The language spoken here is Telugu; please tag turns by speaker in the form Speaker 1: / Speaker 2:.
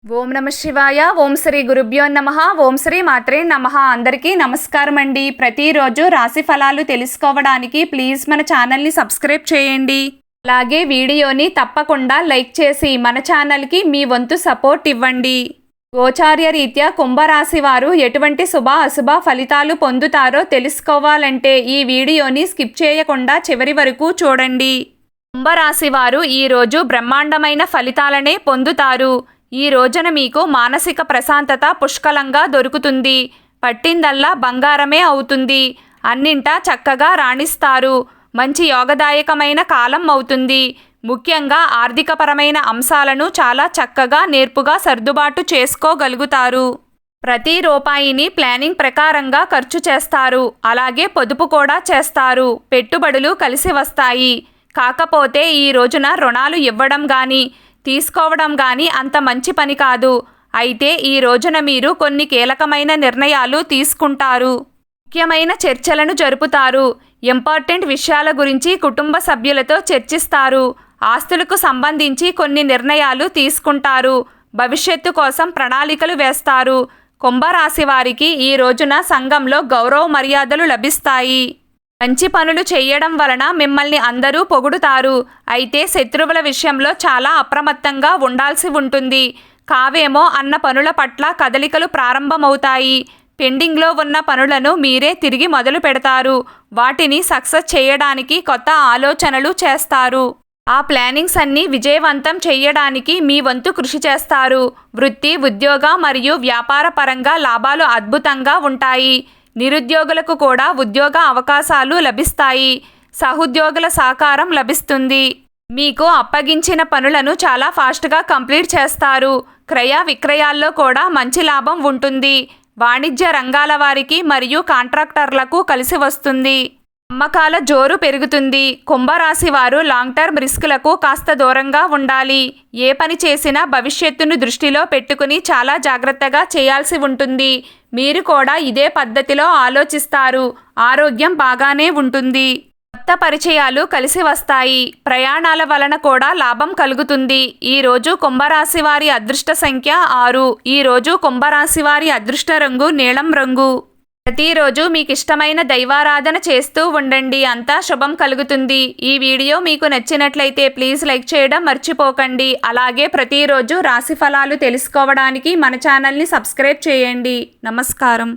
Speaker 1: ఓం నమ శివాయ. ఓం శ్రీ గురుభ్యో నమః. ఓం శ్రీ మాత్రే నమః. అందరికీ నమస్కారం అండి. ప్రతిరోజు రాశి ఫలాలు తెలుసుకోవడానికి ప్లీజ్ మన ఛానల్ని సబ్స్క్రైబ్ చేయండి. అలాగే వీడియోని తప్పకుండా లైక్ చేసి మన ఛానల్కి మీ వంతు సపోర్ట్ ఇవ్వండి. గోచార్య రీత్యా కుంభరాశి వారు ఎటువంటి శుభ అశుభ ఫలితాలు పొందుతారో తెలుసుకోవాలంటే ఈ వీడియోని స్కిప్ చేయకుండా చివరి వరకు చూడండి. కుంభరాశి వారు ఈరోజు బ్రహ్మాండమైన ఫలితాలనే పొందుతారు. ఈ రోజున మీకు మానసిక ప్రశాంతత పుష్కలంగా దొరుకుతుంది. పట్టిందల్లా బంగారమే అవుతుంది. అన్నింటా చక్కగా రాణిస్తారు. మంచి యోగదాయకమైన కాలం అవుతుంది. ముఖ్యంగా ఆర్థికపరమైన అంశాలను చాలా చక్కగా నేర్పుగా సర్దుబాటు చేసుకోగలుగుతారు. ప్రతి రూపాయిని ప్లానింగ్ ప్రకారంగా ఖర్చు చేస్తారు. అలాగే పొదుపు కూడా చేస్తారు. పెట్టుబడులు కలిసి వస్తాయి. కాకపోతే ఈ రోజున రుణాలు ఇవ్వడం కానీ తీసుకోవడం కానీ అంత మంచి పని కాదు. అయితే ఈ రోజున మీరు కొన్ని కీలకమైన నిర్ణయాలు తీసుకుంటారు. ముఖ్యమైన చర్చలను జరుపుతారు. ఇంపార్టెంట్ విషయాల గురించి కుటుంబ సభ్యులతో చర్చిస్తారు. ఆస్తులకు సంబంధించి కొన్ని నిర్ణయాలు తీసుకుంటారు. భవిష్యత్తు కోసం ప్రణాళికలు వేస్తారు. కుంభరాశి వారికి ఈ రోజున సంఘంలో గౌరవ మర్యాదలు లభిస్తాయి. మంచి పనులు చేయడం వలన మిమ్మల్ని అందరూ పొగుడుతారు. అయితే శత్రువుల విషయంలో చాలా అప్రమత్తంగా ఉండాల్సి ఉంటుంది. కావేమో అన్న పనుల పట్ల కదలికలు ప్రారంభమవుతాయి. పెండింగ్లో ఉన్న పనులను మీరే తిరిగి మొదలు పెడతారు. వాటిని సక్సెస్ చేయడానికి కొత్త ఆలోచనలు చేస్తారు. ఆ ప్లానింగ్స్ అన్నీ విజయవంతం చేయడానికి మీ వంతు కృషి చేస్తారు. వృత్తి, ఉద్యోగ మరియు వ్యాపార పరంగా లాభాలు అద్భుతంగా ఉంటాయి. నిరుద్యోగులకు కూడా ఉద్యోగ అవకాశాలు లభిస్తాయి. సహోద్యోగుల సహకారం లభిస్తుంది. మీకు అప్పగించిన పనులను చాలా ఫాస్ట్గా కంప్లీట్ చేస్తారు. క్రయ విక్రయాల్లో కూడా మంచి లాభం ఉంటుంది. వాణిజ్య రంగాల వారికి మరియు కాంట్రాక్టర్లకు కలిసి వస్తుంది. అమ్మకాల జోరు పెరుగుతుంది. కుంభరాశి వారు లాంగ్ టర్మ్ రిస్కులకు కాస్త దూరంగా ఉండాలి. ఏ పని చేసినా భవిష్యత్తును దృష్టిలో పెట్టుకుని చాలా జాగ్రత్తగా చేయాల్సి ఉంటుంది. మీరు కూడా ఇదే పద్ధతిలో ఆలోచిస్తారు. ఆరోగ్యం బాగానే ఉంటుంది. కొత్త పరిచయాలు కలిసి వస్తాయి. ప్రయాణాల వలన కూడా లాభం కలుగుతుంది. ఈరోజు కుంభరాశి వారి అదృష్ట సంఖ్య 6. ఈరోజు కుంభరాశి వారి అదృష్ట రంగు నీలం రంగు. ప్రతిరోజు మీకు ఇష్టమైన దైవారాధన చేస్తూ ఉండండి. అంతా శుభం కలుగుతుంది. ఈ వీడియో మీకు నచ్చినట్లయితే ప్లీజ్ లైక్ చేయడం మర్చిపోకండి. అలాగే ప్రతిరోజు రాశి ఫలాలు తెలుసుకోవడానికి మన ఛానల్ని సబ్స్క్రైబ్ చేయండి. నమస్కారం.